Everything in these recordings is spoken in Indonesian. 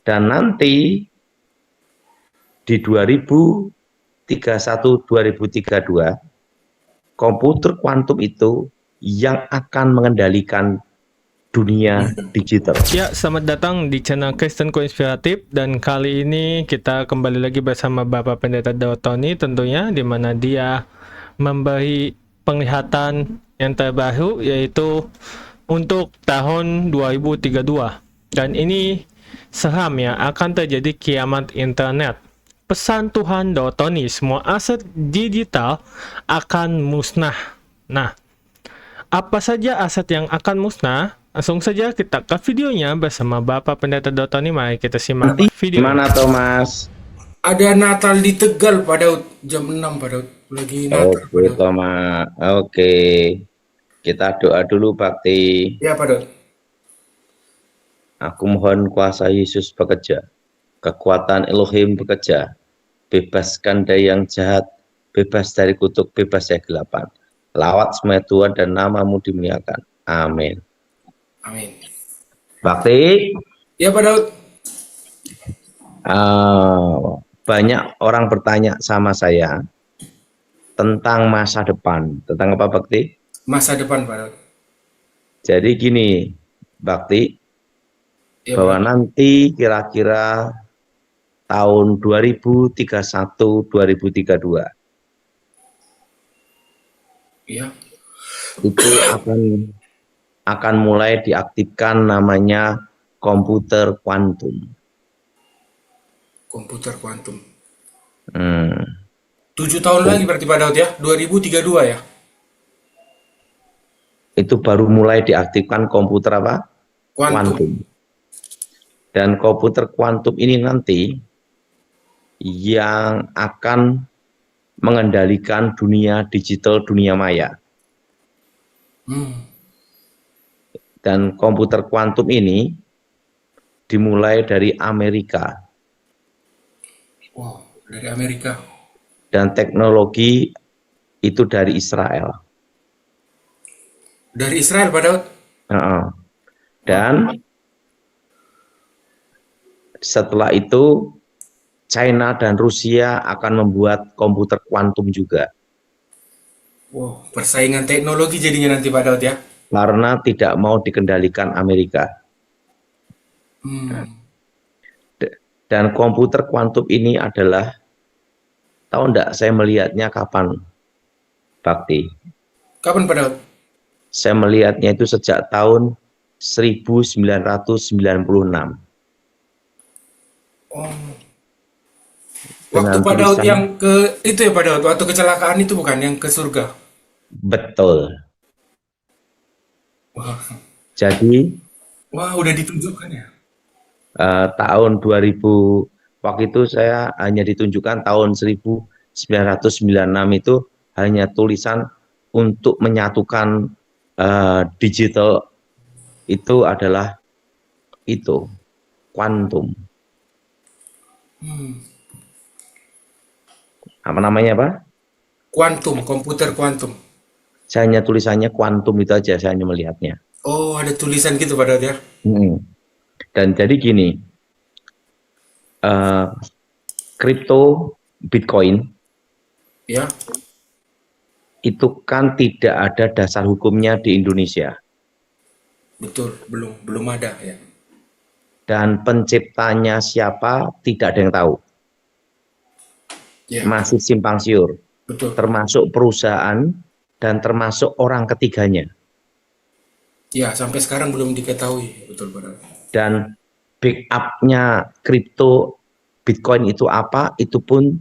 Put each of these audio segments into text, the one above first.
Dan nanti di 2031-2032, komputer kuantum itu yang akan mengendalikan dunia digital. Ya, selamat datang di channel Kristen Konspiratif, dan kali ini kita kembali lagi bersama Bapak Pendeta Daud Tony tentunya, di mana dia memberi penglihatan yang terbaru yaitu untuk tahun 2032. Dan ini seram ya, akan terjadi kiamat internet. Pesan Tuhan Daud Tony, semua aset digital akan musnah. Nah, apa saja aset yang akan musnah? Langsung saja kita ke videonya bersama Bapak Pendeta Daud Tony. Mari kita simak videonya. Gimana Thomas? Ada Natal di Tegal Pak Daud, jam 6 Pak Daud. Lagi Natal Pak Oke Daud. Thomas, oke. Kita doa dulu Bakti. Ya Pak Daud. Aku mohon kuasa Yesus bekerja, kekuatan Elohim bekerja, bebaskan dari yang jahat, bebas dari kutuk, bebas dari kegelapan. Lawat semua Tuhan dan namamu dimuliakan. Amin. Amin. Bakti, Ya Pak Daud. banyak orang bertanya sama saya tentang masa depan. Tentang apa Bakti? Masa depan Pak Daud. Jadi gini Bakti, Ya Pak bahwa Daud. nanti kira-kira tahun 2031-2032 Ya. itu akan mulai diaktifkan namanya komputer kuantum. Komputer kuantum. Hmm. 7 tahun lagi berarti Pak Daud ya. 2032 ya. Itu baru mulai diaktifkan komputer apa? Kuantum. Dan komputer kuantum ini nanti yang akan mengendalikan dunia digital, dunia maya. Dan komputer kuantum ini dimulai dari Amerika. Wow, dari Amerika. Dan teknologi itu dari Israel. Dari Israel Pak Daud. Dan setelah itu China dan Rusia akan membuat komputer kuantum juga. Wow, persaingan teknologi jadinya nanti Pak Daud ya. Karena tidak mau dikendalikan Amerika. Dan komputer kuantum ini adalah, tahu enggak saya melihatnya kapan, Bakti? Kapan Pak Daud? Saya melihatnya itu sejak tahun 1996. Waktu Dengan Pak Daud tulisan, yang ke itu ya Pak Daud, waktu kecelakaan itu bukan yang ke surga. betul. Wah, Jadi wah udah ditunjukkan ya. tahun 2000, waktu itu saya hanya ditunjukkan tahun 1996 itu hanya tulisan untuk menyatukan digital itu adalah itu kuantum. Apa namanya Pak? Kuantum, komputer kuantum. Saya hanya tulisannya kuantum itu aja, saya hanya melihatnya. Oh, ada tulisan gitu Pak Daud ya. Dan jadi gini, kripto Bitcoin Ya, itu kan tidak ada dasar hukumnya di Indonesia. betul, belum ada ya. Dan penciptanya siapa tidak ada yang tahu. Ya, Masih simpang siur. betul. Termasuk perusahaan dan termasuk orang ketiganya. Ya, sampai sekarang belum diketahui, betul Pak Daud. Dan backup-nya kripto Bitcoin itu apa? Itu pun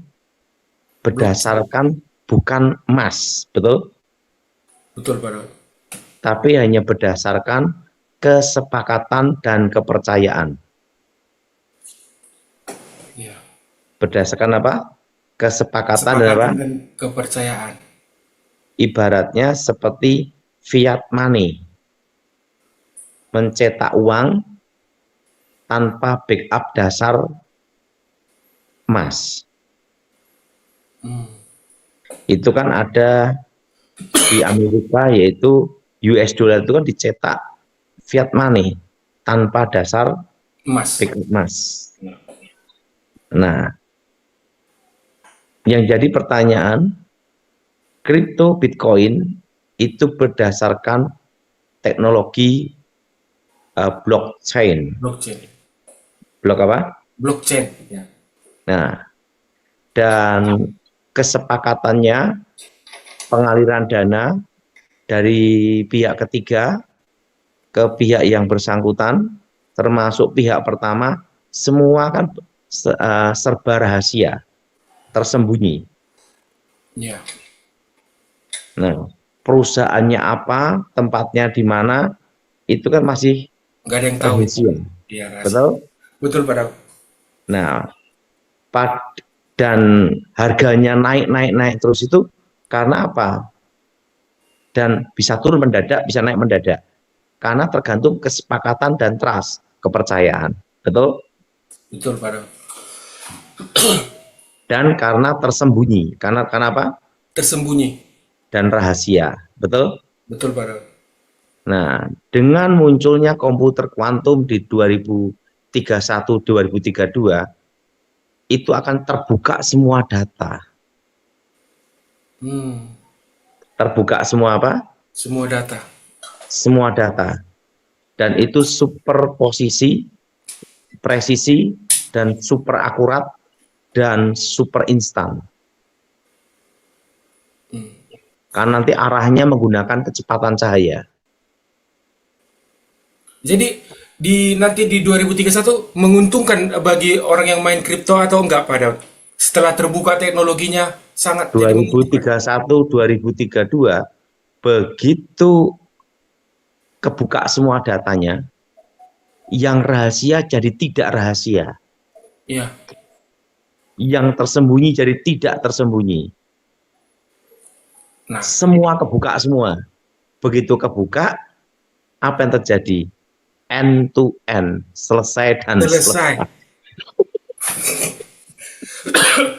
berdasarkan bukan emas, betul? Betul Pak Daud. Tapi hanya berdasarkan kesepakatan dan kepercayaan. Ya. Berdasarkan apa? Kesepakatan dan apa? Dan kepercayaan. Ibaratnya seperti fiat money. Mencetak uang tanpa backup dasar emas. Itu kan ada di Amerika, yaitu US dollar itu kan dicetak fiat money tanpa dasar Emas. pick emas. Nah, yang jadi pertanyaan, kripto Bitcoin itu berdasarkan teknologi blockchain. Blockchain. Blok apa? Blockchain. Ya. Nah, dan kesepakatannya pengaliran dana dari pihak ketiga ke pihak yang bersangkutan, termasuk pihak pertama, semua kan serba rahasia, tersembunyi. Ya. Nah, perusahaannya apa, tempatnya di mana, itu kan masih Nggak ada yang tahu. rahasia. Iya, rahasia. Betul? Betul, Pak Daud. Nah, dan harganya naik terus itu karena apa? Dan bisa turun mendadak, bisa naik mendadak. Karena tergantung kesepakatan dan trust, kepercayaan. Betul? Betul, Pak Daud. Dan karena tersembunyi. Karena apa? Tersembunyi. Dan rahasia. Betul? Betul, Pak Daud. Nah, dengan munculnya komputer kuantum di 2031-2032, itu akan terbuka semua data. Terbuka semua apa? Semua data. Semua data. Dan itu superposisi, presisi, dan super akurat, dan super instan. Karena nanti arahnya menggunakan kecepatan cahaya. Jadi nanti di 2031 menguntungkan bagi orang yang main kripto atau enggak, Pak Daud? Setelah terbuka teknologinya sangat jadi menguntungkan. 2031-2032 begitu kebuka semua datanya, yang rahasia jadi tidak rahasia. Iya. Yang tersembunyi jadi tidak tersembunyi. Nah, semua kebuka semua. Begitu kebuka, apa yang terjadi? End to end, selesai dan selesai.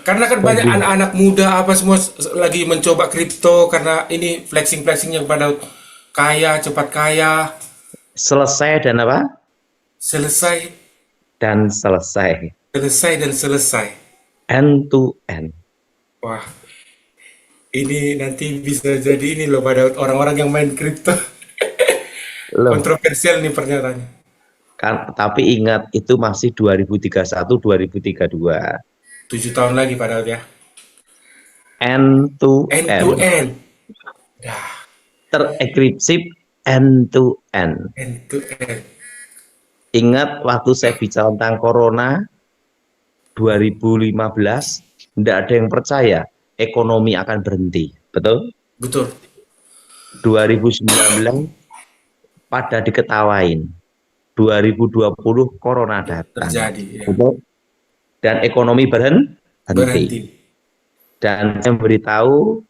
Karena kan banyak anak-anak muda apa semua lagi mencoba kripto karena ini flexing-flexingnya pada kaya, cepat kaya. Selesai dan apa? Selesai. Dan selesai. Selesai dan selesai. End to end. Wah, ini nanti bisa jadi ini loh pada orang-orang yang main kripto. Loh, Kontroversial nih pernyataannya. kan, tapi ingat itu masih 2031-2032. 7 tahun lagi padahal ya. End to End end. to end. Dah, Terekripsi end to end. end to end. Ingat waktu saya bicara tentang corona 2015, tidak ada yang percaya ekonomi akan berhenti. Betul? Betul. 2019 pada diketawain. 2020 corona datang. Terjadi ya. Betul? Dan ekonomi berhenti. Dan saya beritahu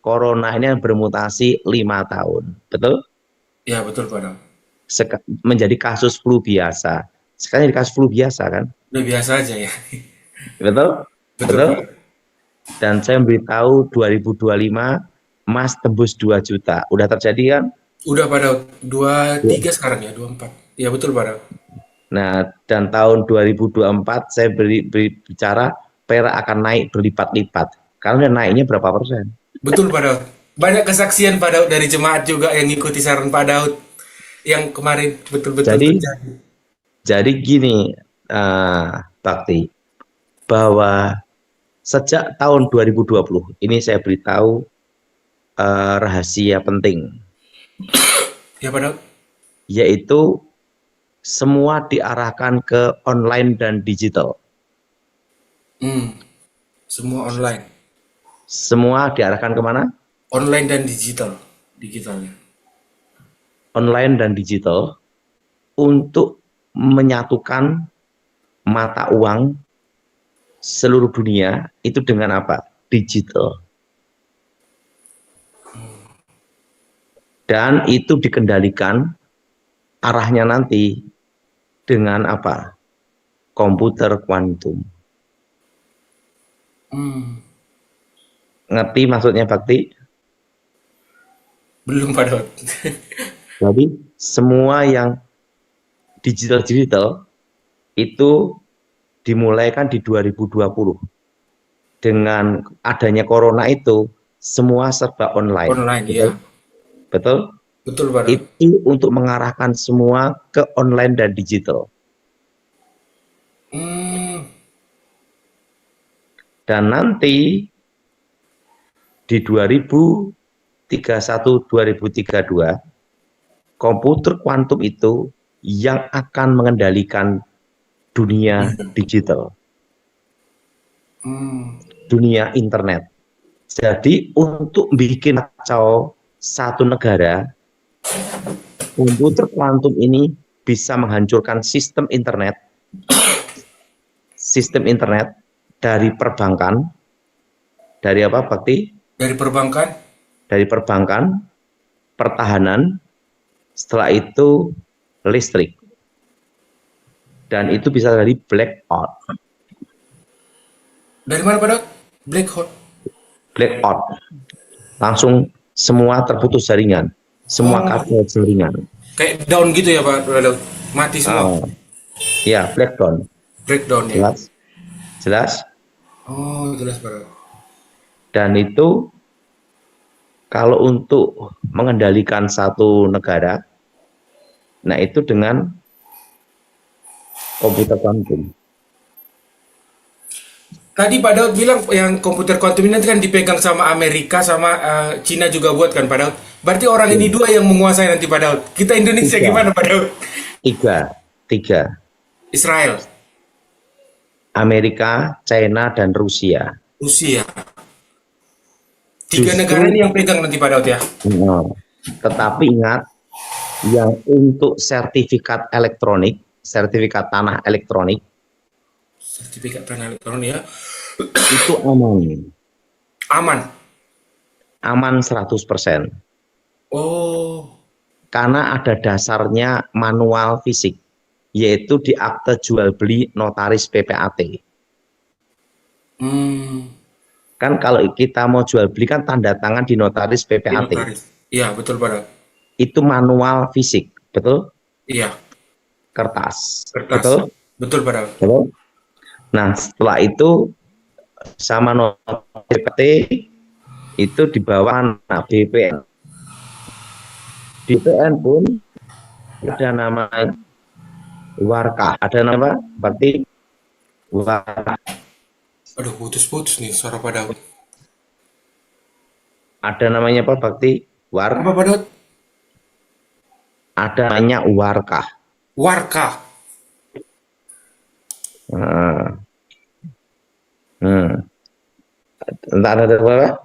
corona ini bermutasi 5 tahun. Betul? Ya, betul Pak Dam. Menjadi kasus flu biasa. Sekarang jadi kasus flu biasa kan? Udah biasa aja ya. Betul? Betul, Pak. Dan saya memberitahu 2025 emas tembus 2 juta. Udah terjadi kan? Udah pada 23 sekarang ya, 24. Ya betul Pak Dam. Nah, dan tahun 2024 saya bicara perak akan naik berlipat-lipat. Karena naiknya berapa persen? Betul Pak Daud. Banyak kesaksian Pak Daud dari jemaat juga yang ngikuti saran Pak Daud yang kemarin betul-betul terjadi. Jadi gini, Bakti, bahwa sejak tahun 2020 ini saya beritahu rahasia penting. Ya Pak Daud. Yaitu semua diarahkan ke online dan digital. Semua online. Semua diarahkan kemana? Online dan digitalnya. Online dan digital untuk menyatukan mata uang seluruh dunia itu dengan apa? Digital. Dan itu dikendalikan arahnya nanti dengan apa? Komputer kuantum. Ngerti maksudnya Bakti? Belum Pak Daud. Jadi semua yang digital itu dimulai kan di 2020. Dengan adanya corona itu semua serba online. Online, Betul? ya. Betul? Betul, Pak Daud. Itu untuk mengarahkan semua ke online dan digital. Hmm, Dan nanti di 2031-2032 komputer kuantum itu yang akan mengendalikan dunia digital, dunia internet. Jadi untuk bikin kacau satu negara, komputer kuantum ini bisa menghancurkan sistem internet dari perbankan, dari apa Bakti? dari perbankan, Dari perbankan, pertahanan, setelah itu listrik. Dan itu bisa dari blackout. dari mana, Pak Daud? Blackout. Blackout. Langsung semua terputus jaringan. Semua kabel jaringan. Kayak down gitu ya, Pak Daud? Mati semua. Ya, blackdown. Breakdown ya. Jelas? Jelas? Oh, jelas, Pak Daud. Dan itu kalau untuk mengendalikan satu negara, nah itu dengan komputer kuantum. Tadi Pak Daud bilang yang komputer kuantum ini nanti kan dipegang sama Amerika sama Cina juga buat kan, Pak Daud. Berarti orang ini dua yang menguasai nanti, Pak Daud. Kita Indonesia gimana, Pak Daud? Tiga. Israel, Amerika, China, dan Rusia. Rusia. Tiga negara ini yang pegang nanti, Pak Daud ya. Tetapi ingat, yang untuk sertifikat elektronik, sertifikat tanah elektronik, Sertifikat tanah elektronik ya. itu aman. Aman. 100%. Oh, Karena ada dasarnya manual fisik, yaitu di akte jual beli notaris PPAT. Kan kalau kita mau jual beli kan tanda tangan di notaris PPAT. Iya, betul, Pak Daud. Itu manual fisik, betul? Iya, Kertas. kertas. Betul, Pak Daud. Betul? Nah, setelah itu sama notaris PPAT itu dibawa BPN. BPN pun ada nama warkah, ada nama berarti warkah. Aduh, putus-putus nih suara Pak Daud. Ada namanya apa Bakti? Apa, Pak Daud? Ada namanya warkah. Warkah. Entah ada apa?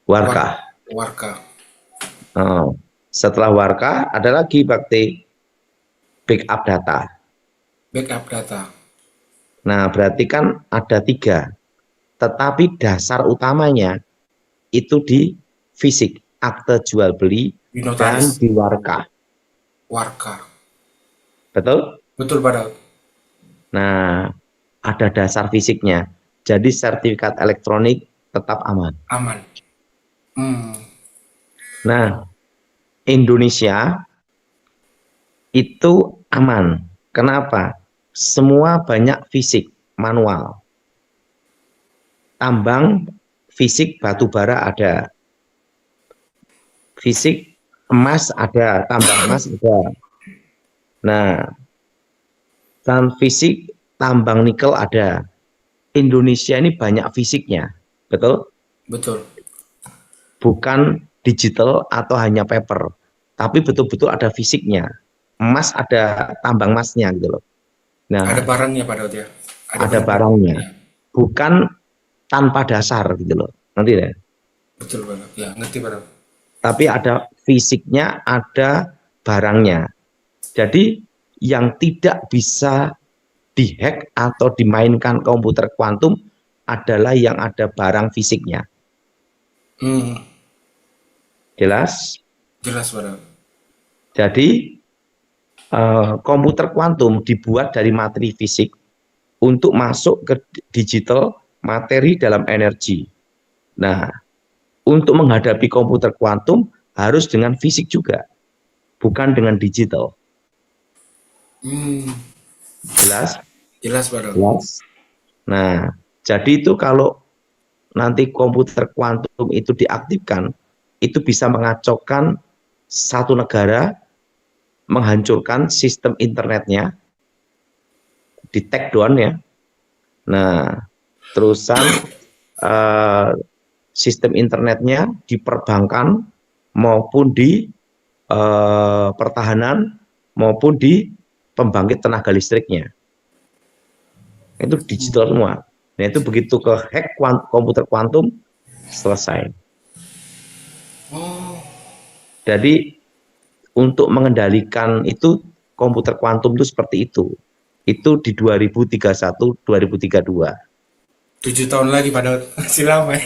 Warkah. Warkah. Setelah warkah ada lagi Bakti backup data. Backup data. Nah, berarti kan ada 3. Tetapi dasar utamanya itu di fisik, akte jual beli, dan di warkah. Warkah. Betul? Betul, Pak Daud. Nah, ada dasar fisiknya. Jadi sertifikat elektronik tetap aman. Aman. Nah, Indonesia itu aman. Kenapa? Semua banyak fisik manual. Tambang fisik batu bara ada. Fisik emas ada, tambang emas ada. Nah, dan fisik tambang nikel ada. Indonesia ini banyak fisiknya, betul? Betul. Bukan digital atau hanya paper, tapi betul-betul ada fisiknya. Emas ada tambang emasnya gitu loh. Nah, ada barangnya Pak Daud ya. Ada barangnya. Bukan tanpa dasar gitu loh. Nanti ya. Betul Pak Daud. Ya, ngerti Pak Daud. Tapi ada fisiknya, ada barangnya. Jadi yang tidak bisa dihack atau dimainkan komputer kuantum adalah yang ada barang fisiknya. Jelas? Jelas Pak Daud. Jadi komputer kuantum dibuat dari materi fisik untuk masuk ke digital materi dalam energi. Nah, untuk menghadapi komputer kuantum harus dengan fisik juga, bukan dengan digital. Jelas? Jelas Pak Daud. Jelas. Nah, jadi itu kalau nanti komputer kuantum itu diaktifkan, itu bisa mengacaukan satu negara, menghancurkan sistem internetnya, di take down ya. Nah, terusan sistem internetnya di perbankan maupun di pertahanan maupun di pembangkit tenaga listriknya. Itu digital semua. Nah, itu begitu ke hack komputer kuantum selesai. Oh, Jadi untuk mengendalikan itu komputer kuantum itu seperti itu. Itu di 2031 2032. 7 tahun lagi Pak Daud. Masih lama ya.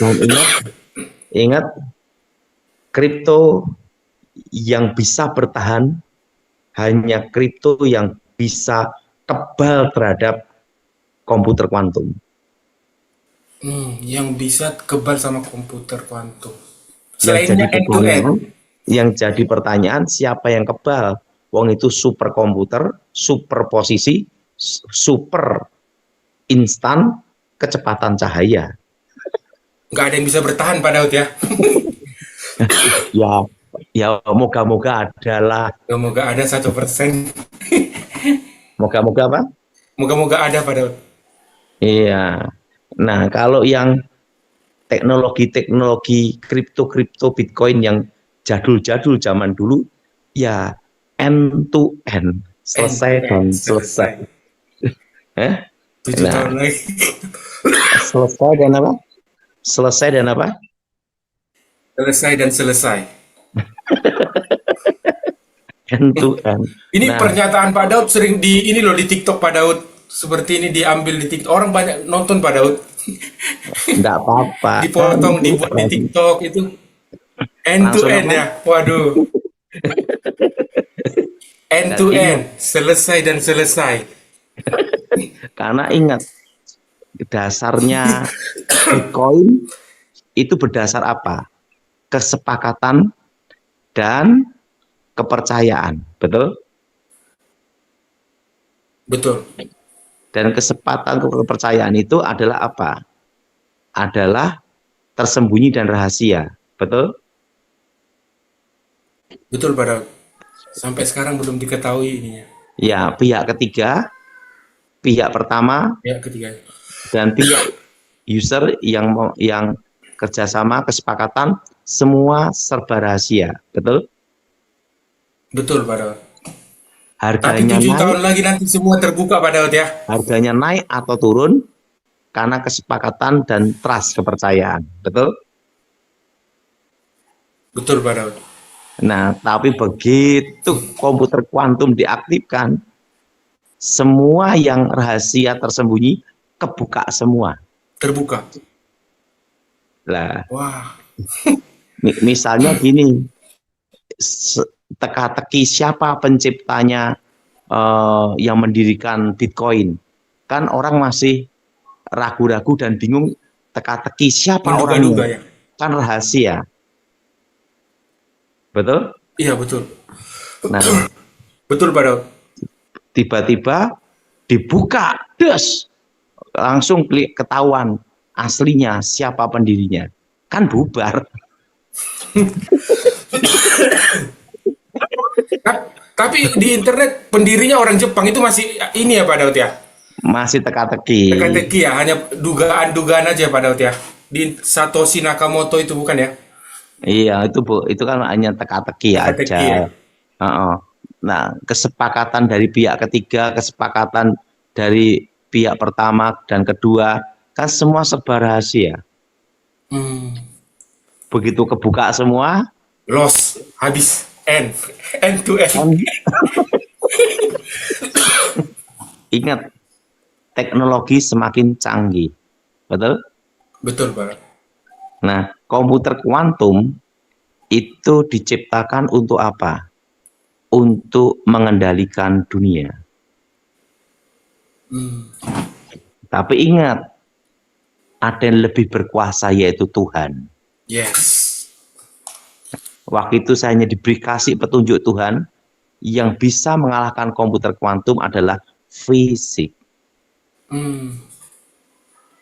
Dan ingat kripto yang bisa bertahan hanya kripto yang bisa kebal terhadap komputer kuantum. Yang bisa kebal sama komputer kuantum. Yang jadi Selainnya end to end. pertanyaan, siapa yang kebal? Wong itu super komputer, super posisi, super instan, kecepatan cahaya. Nggak ada yang bisa bertahan Pak Daud ya. Ya, ya moga-moga adalah. Semoga ada 1%. Moga-moga apa? Moga-moga ada Pak Daud. Iya. Nah, kalau yang teknologi kripto Bitcoin yang jadul-jadul zaman dulu, ya end to end, selesai dan selesai. 7 Nah, tahun lagi. selesai dan apa? Selesai dan apa? Selesai dan selesai. End to end. Ini Nah, pernyataan Pak Daud sering di ini loh di TikTok Pak Daud. Seperti ini diambil di TikTok. Orang banyak nonton Pak Daud. enggak apa-apa. Dipotong, End to dibuat di end. TikTok itu. End to Langsung end apa? ya. Waduh. End Dan to ingat, end. Selesai dan selesai. karena ingat, dasarnya Bitcoin itu berdasar apa? Kesepakatan dan kepercayaan, betul? Betul. Dan kesempatan kepercayaan itu adalah apa? Adalah tersembunyi dan rahasia, betul? Betul Pak Daud. Sampai sekarang belum diketahui ininya. Ya, pihak ketiga, pihak pertama, Ya, ketiga. dan pihak user yang kerjasama, kesepakatan, semua serba rahasia, betul? Betul Pak Daud. Tapi Harganya 7 naik, tahun lagi nanti semua terbuka Pak Daud ya. harganya naik atau turun karena kesepakatan dan trust, kepercayaan, betul? Betul Pak Daud. Nah, tapi begitu komputer kuantum diaktifkan, semua yang rahasia tersembunyi kebuka semua. Terbuka. Lah, Wah. misalnya gini, teka-teki siapa penciptanya yang mendirikan Bitcoin. Kan orang masih ragu-ragu dan bingung, teka-teki siapa Menduga-duga orangnya. ya. Kan rahasia. Betul? Iya betul. Nah, Betul Pak Daud. tiba-tiba dibuka, des, langsung ketahuan aslinya siapa pendirinya. Kan bubar. Tapi di internet pendirinya orang Jepang itu masih ini ya Pak Daud ya. Masih teka-teki. Teka-teki ya, hanya dugaan-dugaan aja Pak Daud ya. Di Satoshi Nakamoto itu bukan ya? Iya, itu kan hanya teka-teki Teka-teki ya. aja. Nah, kesepakatan dari pihak ketiga, kesepakatan dari pihak pertama dan kedua, kan semua serba rahasia. Begitu kebuka semua, Loss, habis, end to end. ingat, teknologi semakin canggih. Betul? Betul Pak. Nah, komputer kuantum itu diciptakan untuk apa? Untuk mengendalikan dunia. Tapi ingat, ada yang lebih berkuasa, yaitu Tuhan. Yes. Waktu itu saya hanya diberi kasih petunjuk Tuhan, yang bisa mengalahkan komputer kuantum adalah fisik.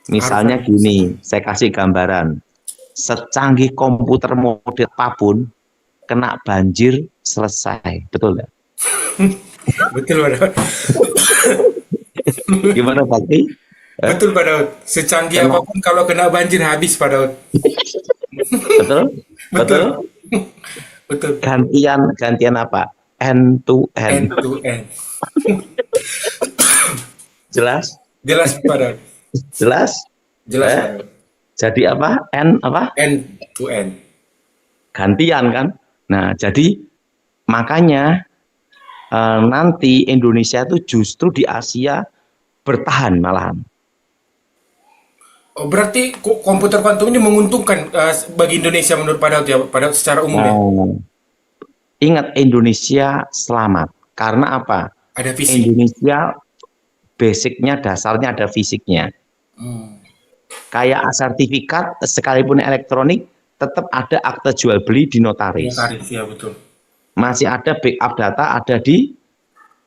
Misalnya Harus ada gini, saya kasih gambaran. Secanggih komputer model apapun, kena banjir selesai. Betul nggak? betul Pak Daud. Gimana Bakti? Betul Pak Daud. Secanggih Kena, apapun kalau kena banjir habis Pak Daud. betul? Betul? Betul, betul. Gantian apa? N to N. End to end. Jelas? Jelas Pak Daud. Jelas? Jelas Pak Daud. Jadi apa? N apa? End to end. Gantian kan? Nah, jadi makanya nanti Indonesia itu justru di Asia bertahan malahan. Oh, berarti komputer kuantum ini menguntungkan bagi Indonesia menurut Pak Daud ya, Pak Daud secara umum ya. Ingat, Indonesia selamat. Karena apa? Ada fisik. Indonesia basicnya, dasarnya ada fisiknya. Kayak sertifikat sekalipun elektronik, tetap ada akte jual beli di notaris. Notaris ya betul. Masih ada backup data, ada di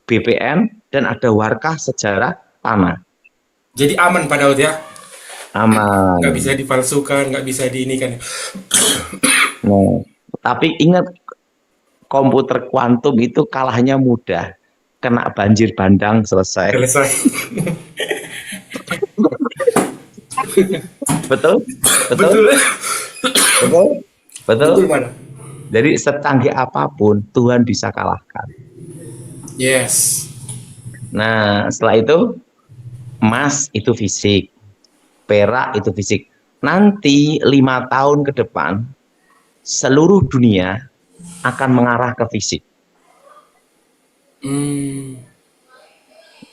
BPN, dan ada warkah sejarah tanah. Jadi aman Pak Daud ya. Aman. Nggak bisa dipalsukan, nggak bisa diinikan. Nah, tapi ingat, komputer kuantum itu kalahnya mudah. Kena banjir bandang selesai. Selesai. Betul? Betul? Betul. Betul? Betul? Betul Pak Daud. Jadi secanggih apapun Tuhan bisa kalahkan. Yes. Nah, setelah itu emas itu fisik, perak itu fisik. Nanti 5 tahun ke depan seluruh dunia akan mengarah ke fisik.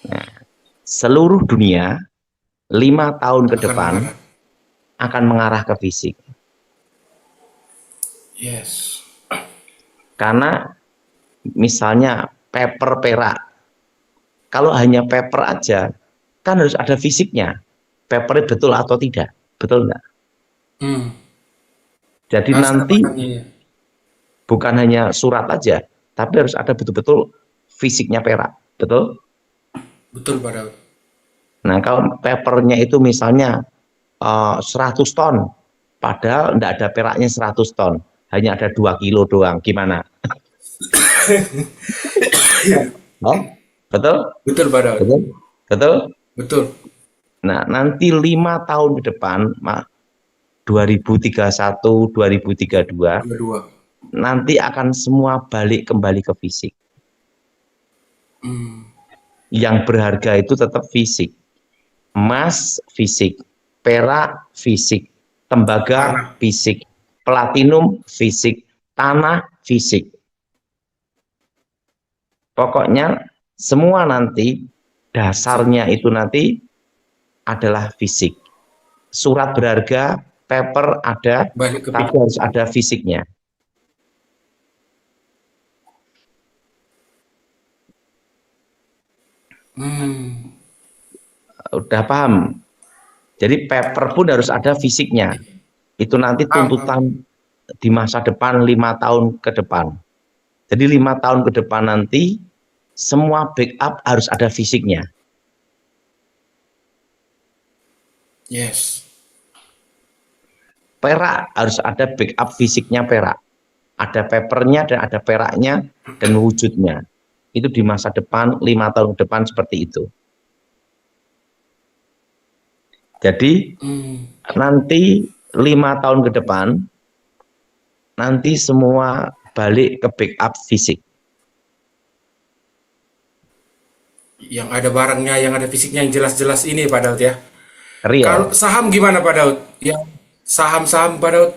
Nah, seluruh dunia 5 tahun ke depan akan mengarah ke fisik. Yes. Karena misalnya paper perak, kalau hanya paper aja kan harus ada fisiknya, papernya betul atau tidak, betul nggak? Jadi Harus ada nanti bahannya. bukan hanya surat aja, tapi harus ada betul-betul fisiknya perak, betul? Betul Pak Daud. Nah, kalau papernya itu misalnya 100 ton, padahal nggak ada peraknya 100 ton, hanya ada 2 kilo doang, gimana? Oh, betul? Betul Pak Daud. Betul? Betul? Betul. Nah, nanti 5 tahun ke depan, 2031, 2032, Dua-dua. nanti akan semua balik kembali ke fisik. Yang berharga itu tetap fisik. Emas fisik, perak fisik, tembaga fisik, platinum fisik, tanah fisik. Pokoknya semua nanti dasarnya itu nanti adalah fisik. Surat berharga, paper ada, Balik ke tapi harus ada fisiknya. Udah paham? Jadi paper pun harus ada fisiknya. Itu nanti tuntutan di masa depan 5 tahun ke depan. Jadi 5 tahun ke depan nanti semua backup harus ada fisiknya. Yes. Perak harus ada backup fisiknya perak. Ada papernya dan ada peraknya dan wujudnya. Itu di masa depan 5 tahun ke depan seperti itu. Jadi nanti 5 tahun ke depan nanti semua balik ke backup fisik. Yang ada barangnya, yang ada fisiknya, yang jelas-jelas ini Pak Daud ya. Real. Kalau saham gimana Pak Daud? Yang saham-saham Pak Daud?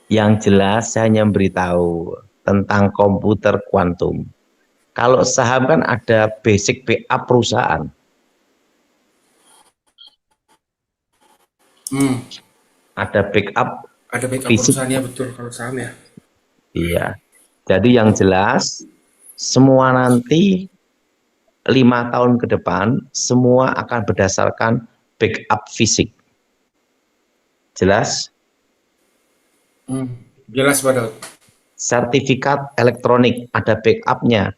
Yang jelas saya hanya memberitahu tentang komputer kuantum. Kalau saham kan ada basic backup perusahaan. Ada backup. Ada backup fisik. perusahaannya betul kalau saham ya. Iya. Jadi yang jelas semua nanti 5 tahun ke depan semua akan berdasarkan backup fisik. Jelas? Jelas Pak Daud. sertifikat elektronik, ada backupnya,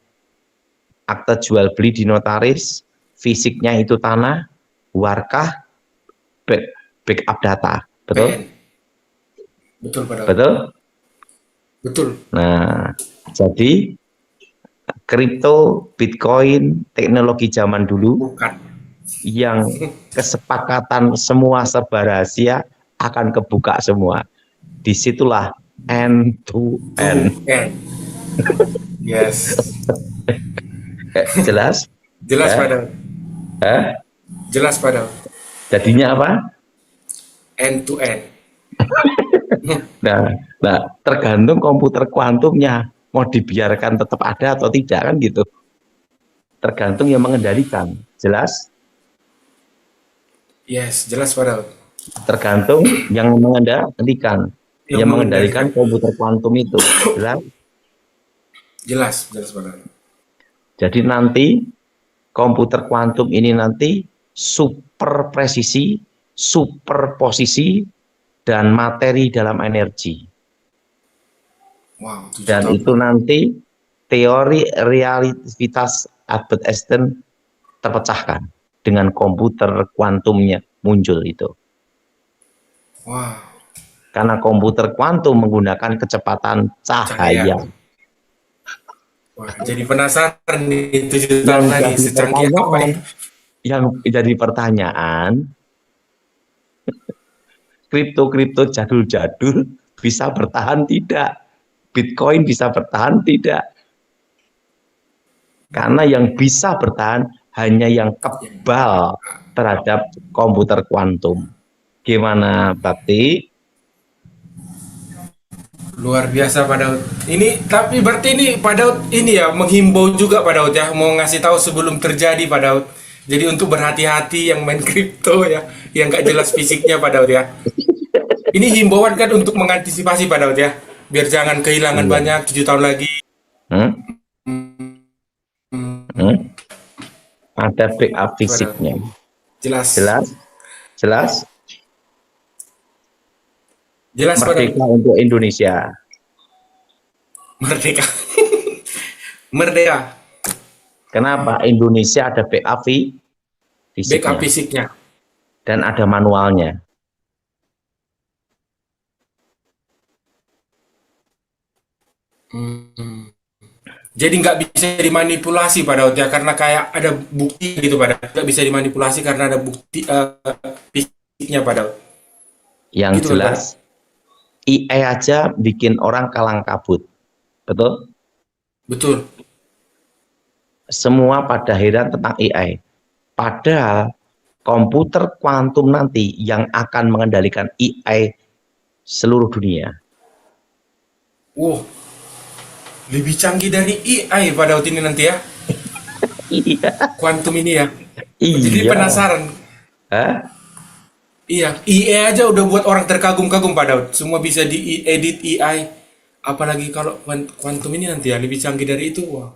akte jual beli di notaris, fisiknya itu tanah, warkah, backup data, betul? PN. Betul, Pak Daud. Betul? Betul. Nah, jadi kripto, Bitcoin, teknologi zaman dulu Bukan. yang kesepakatan semua serba rahasia akan kebuka semua. Disitulah end to end. N. Yes. Jelas? Jelas, Eh? Pak Daud. Eh? Jelas, Pak Daud. Jadinya apa? End to end. Nah, tergantung komputer kuantumnya mau dibiarkan tetap ada atau tidak kan gitu. Tergantung yang mengendalikan. Jelas? Yes, jelas, Pak Daud. Tergantung yang mengendalikan. Yang Yang mengendalikan mengendalikan. komputer kuantum itu. Jelas? Jelas, Pak Daud. Jadi nanti komputer kuantum ini nanti super presisi, super posisi, dan materi dalam energi. Wow, 7 Dan tahun. itu nanti teori relativitas Albert Einstein terpecahkan dengan komputer kuantumnya muncul itu. Wow. Karena komputer kuantum menggunakan kecepatan cahaya. Wah, jadi penasaran nih 7 Yang tahun lagi jadi secanggih apa pertanyaan, ya? yang jadi pertanyaan, kripto-kripto jadul-jadul bisa bertahan tidak? Bitcoin bisa bertahan tidak? Karena yang bisa bertahan hanya yang kebal terhadap komputer kuantum. Gimana, Bakti? Luar biasa Pak Daud. Ini tapi berarti ini Pak Daud ini ya menghimbau juga Pak Daud ya, mau ngasih tahu sebelum terjadi Pak Daud. Jadi untuk berhati-hati yang main kripto ya, yang nggak jelas fisiknya Pak Daud ya. Ini himbauan kan untuk mengantisipasi Pak Daud ya, biar jangan kehilangan banyak 7 tahun lagi. Hmm? Ada backup fisiknya. Jelas. Jelas? Jelas? Jelas Pak Daud. Merdeka untuk Indonesia. Merdeka. Merdeka. Kenapa? Indonesia ada backup fisiknya. Backup fisiknya. Dan ada manualnya. Jadi nggak bisa dimanipulasi Pak Daud ya, karena kayak ada bukti gitu Pak Daud. Nggak bisa dimanipulasi karena ada bukti fisiknya Pak Daud. Yang Gitu, jelas, AI aja bikin orang kalang kabut. Betul? Betul. Semua pada heran tentang AI. Padahal komputer kuantum nanti yang akan mengendalikan AI seluruh dunia. Wow, lebih canggih dari AI Pak Daud ini nanti ya. Iya. Kuantum ini ya. Jadi Iya. penasaran. Hah? Iya, AI aja udah buat orang terkagum-kagum Pak Daud. Semua bisa diedit AI. Apalagi kalau kuantum ini nanti ya lebih canggih dari itu. Wah.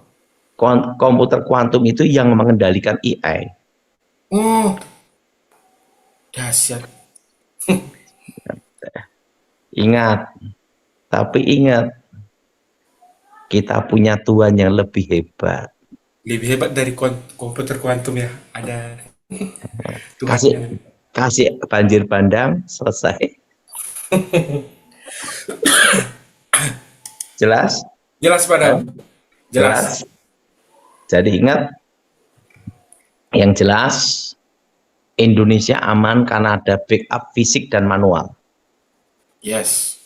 Komputer kuantum itu yang mengendalikan AI. Oh, dahsyat. Ingat, tapi ingat, kita punya Tuhan yang lebih hebat. Lebih hebat dari komputer kuantum ya. Ada Kasih, kasih banjir bandang, selesai. Jelas? Jelas Pak Daud. Jelas. Jadi ingat, yang jelas Indonesia aman karena ada backup fisik dan manual. Yes.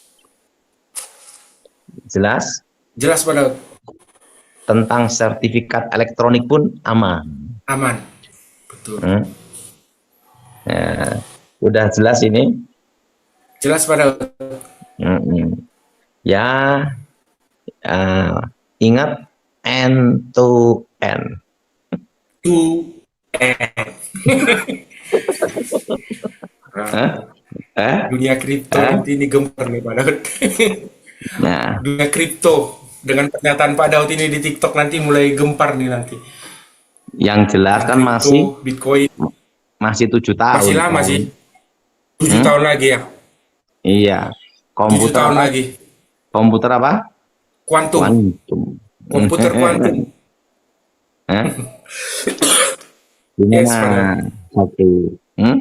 Jelas? Jelas Pak Daud. Tentang sertifikat elektronik pun aman. Aman. Betul. Nah, udah jelas ini? Jelas Pak Daud. Ya, ingat end to end. To end. Dunia kripto nanti ini gempar nih Pak Daud. Nah, Dunia kripto dengan pernyataan Pak Daud ini di TikTok nanti mulai gempar nih nanti. yang jelas kan Kripto, Bitcoin masih 7 tahun. masih lama kan? sih. 7 tahun lagi ya. Iya. 7 tahun lagi. Komputer apa? Kuantum, Kuantum. komputer kuantum. Hah? Yes, Gimana? Pak Daud. Satu. Hmm?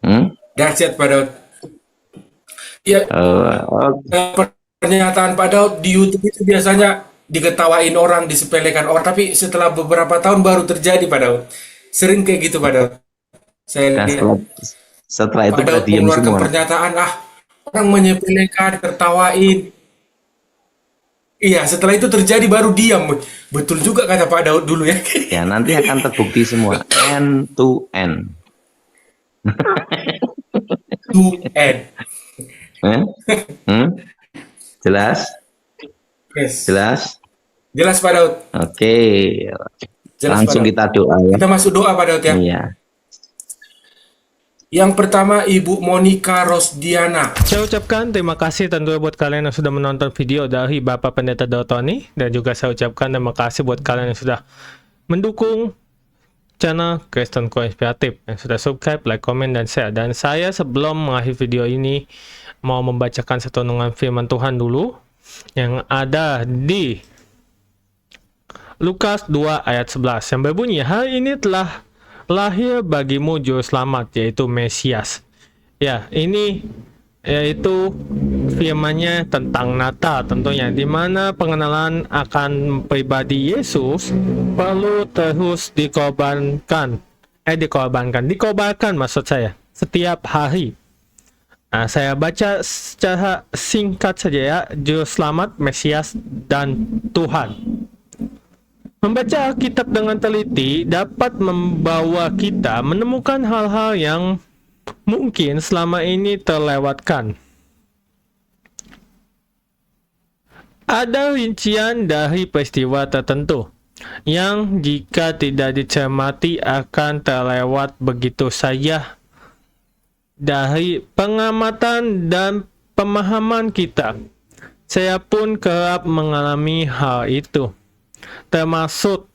Hmm? Dahsyat Pak Daud. Ya, Oke. pernyataan Pak Daud di YouTube itu biasanya diketawain orang, disepelekan orang, tapi setelah beberapa tahun baru terjadi Pak Daud. Sering kayak gitu Pak Daud. Saya Nah, lihat setelah itu Pak pada Daud diam mengeluarkan semua. pernyataan, orang menyepelekan, tertawain. Iya, setelah itu terjadi baru diam. Betul juga kata Pak Daud dulu ya. Ya, nanti akan terbukti semua. End to end. To end. Eh? Hmm? Jelas? Yes. Jelas? Jelas Pak Daud. Oke. Jelas Pak Langsung Daud. kita doa ya. Kita masuk doa Pak Daud ya. Iya. Yang pertama Ibu Monica Rosdiana. Saya ucapkan terima kasih tentunya buat kalian yang sudah menonton video dari Bapak Pendeta Daud Tony, dan juga saya ucapkan terima kasih buat kalian yang sudah mendukung channel Kristen Konspiratif, yang sudah subscribe, like, komen, dan share. Dan saya sebelum mengakhiri video ini mau membacakan satu renungan firman Tuhan dulu yang ada di Lukas 2 ayat 11 yang berbunyi, hari ini telah lahir bagimu juru selamat, yaitu Mesias. Ya, ini yaitu firmannya tentang Natal tentunya, di mana pengenalan akan pribadi Yesus perlu terus dikobarkan maksud saya, setiap hari. Nah, saya baca secara singkat saja ya, juru selamat, Mesias, dan Tuhan. Membaca Alkitab dengan teliti dapat membawa kita menemukan hal-hal yang mungkin selama ini terlewatkan. Ada rincian dari peristiwa tertentu yang jika tidak dicermati akan terlewat begitu saja dari pengamatan dan pemahaman kita. Saya pun kerap mengalami hal itu, termasuk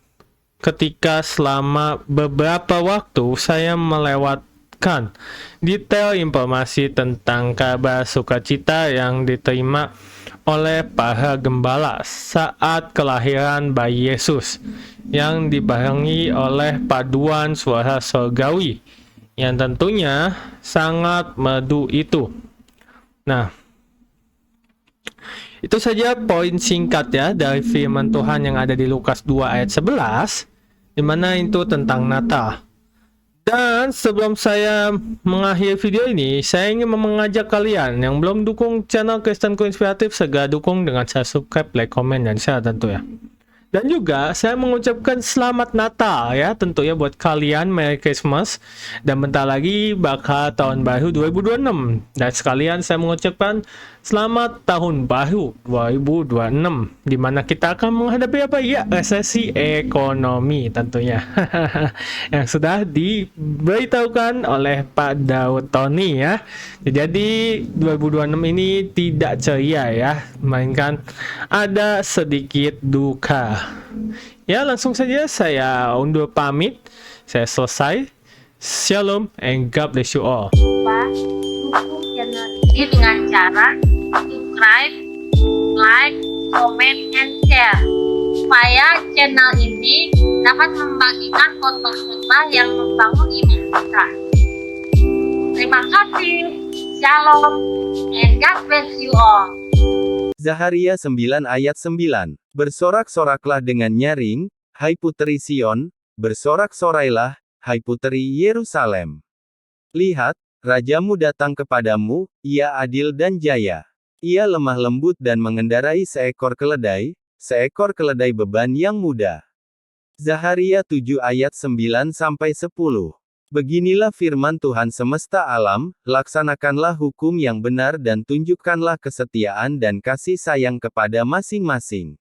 ketika selama beberapa waktu saya melewatkan detail informasi tentang kabar sukacita yang diterima oleh para gembala saat kelahiran bayi Yesus, yang dibarengi oleh paduan suara surgawi yang tentunya sangat merdu itu. Nah, itu saja poin singkat ya dari firman Tuhan yang ada di Lukas 2 ayat 11, di mana itu tentang Natal. Dan sebelum saya mengakhiri video ini, saya ingin mengajak kalian yang belum dukung channel Kristen Konspiratif, segera dukung dengan cara subscribe, like, komen, dan share tentu ya. Dan juga saya mengucapkan selamat Natal ya tentunya buat kalian, Merry Christmas, dan bentar lagi bakal tahun baru 2026. Dan sekalian saya mengucapkan selamat tahun baru 2026, di mana kita akan menghadapi apa ya, resesi ekonomi tentunya yang sudah diberitahukan oleh Pak Daud Tony ya. Jadi 2026 ini tidak ceria ya, melainkan ada sedikit duka. Ya, langsung saja saya undur pamit. Saya selesai. Shalom and God bless you all. Lupa dukung channel ini dengan cara subscribe, like, comment, and share, supaya channel ini dapat membagikan khotbah-khotbah yang membangun iman kita. Terima kasih. Shalom and God bless you all. Zaharia 9 ayat 9. Bersorak-soraklah dengan nyaring, hai puteri Sion, bersorak-sorailah, hai puteri Yerusalem. Lihat, rajamu datang kepadamu, ia adil dan jaya. Ia lemah lembut dan mengendarai seekor keledai beban yang mudah. Zaharia 7 ayat 9-10. Beginilah firman Tuhan semesta alam, laksanakanlah hukum yang benar dan tunjukkanlah kesetiaan dan kasih sayang kepada masing-masing.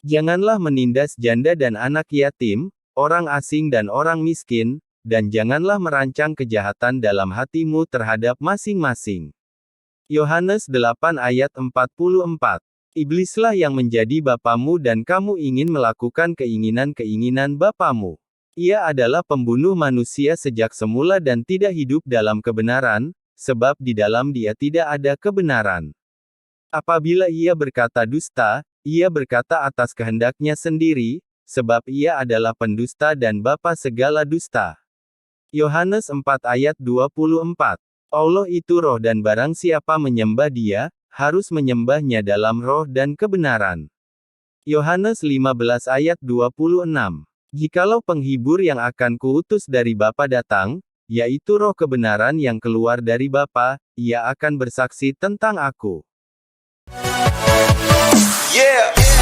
Janganlah menindas janda dan anak yatim, orang asing dan orang miskin, dan janganlah merancang kejahatan dalam hatimu terhadap masing-masing. Yohanes 8 ayat 44. Iblislah yang menjadi bapamu dan kamu ingin melakukan keinginan-keinginan bapamu. Ia adalah pembunuh manusia sejak semula dan tidak hidup dalam kebenaran, sebab di dalam dia tidak ada kebenaran. Apabila ia berkata dusta, Ia berkata atas kehendaknya sendiri, sebab ia adalah pendusta dan bapa segala dusta. Yohanes 4 ayat 24. Allah itu roh dan barang siapa menyembah dia, harus menyembahnya dalam roh dan kebenaran. Yohanes 15 ayat 26. Jikalau penghibur yang akan kuutus dari Bapa datang, yaitu roh kebenaran yang keluar dari Bapa, ia akan bersaksi tentang aku. Yeah.